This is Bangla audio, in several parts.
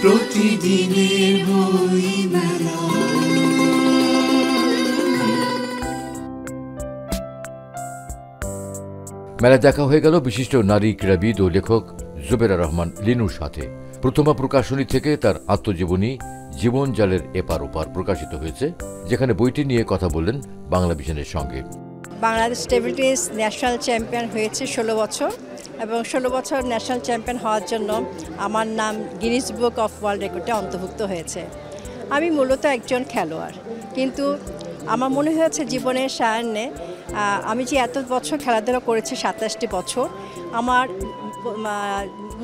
প্রতিদিনের বইমেলা। মেলায় দেখা হয়ে গেল বিশিষ্ট নারী ক্রীড়াবিদ ও লেখক জুবেরা রহমান লিনুর সাথে। প্রথমা প্রকাশনী থেকে তার আত্মজীবনী জীবন জালের এপার ওপার প্রকাশিত হয়েছে, যেখানে বইটি নিয়ে কথা বললেন বাংলা ভিশনের সঙ্গে। Bangladesh table tennis national champion হয়েছে 16 বছর, এবং 16 বছর ন্যাশনাল চ্যাম্পিয়ন হওয়ার জন্য আমার নাম গিনিস বুক অফ ওয়ার্ল্ড রেকর্ডে অন্তর্ভুক্ত হয়েছে। আমি মূলত একজন খেলোয়াড়, কিন্তু আমার মনে হয়েছে জীবনের সায়ান্নে আমি যে এত বছর খেলাধুলা করেছি, 27টি বছর, আমার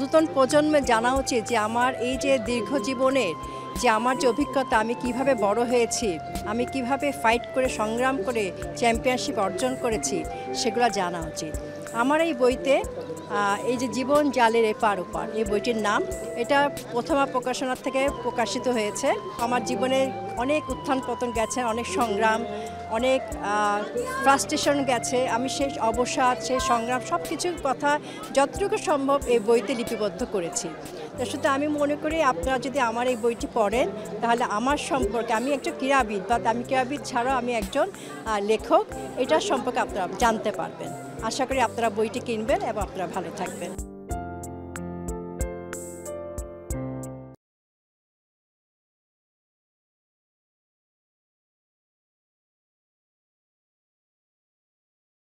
নতুন প্রজন্মে জানা উচিত যে আমার এই যে দীর্ঘ জীবনের যে আমার যে অভিজ্ঞতা, আমি কিভাবে বড় হয়েছি, আমি কিভাবে ফাইট করে সংগ্রাম করে চ্যাম্পিয়নশিপ অর্জন করেছি, সেগুলো জানা উচিত। আমার এই বইতে এই যে জীবন জালের এপার ওপার, এই বইটির নাম, এটা প্রথমা প্রকাশনা থেকে প্রকাশিত হয়েছে। আমার জীবনে অনেক উত্থান পতন গেছে, অনেক সংগ্রাম, অনেক ফ্রাস্ট্রেশন গেছে। আমি সেই অবসাদ, সেই সংগ্রাম, সব কিছুর কথা যতটুকু সম্ভব এই বইতে লিপিবদ্ধ করেছি। শুধু আমি মনে করি আপনারা যদি আমার এই বইটি পড়েন, তাহলে আমার সম্পর্কে, আমি একজন ক্রীড়াবিদ, বা আমি ক্রীড়াবিদ ছাড়াও আমি একজন লেখক, এটার সম্পর্কে আপনারা জানতে পারবেন। আশা করি আপনারা বইটি কিনবেন এবং আপনারা ভালো থাকবেন।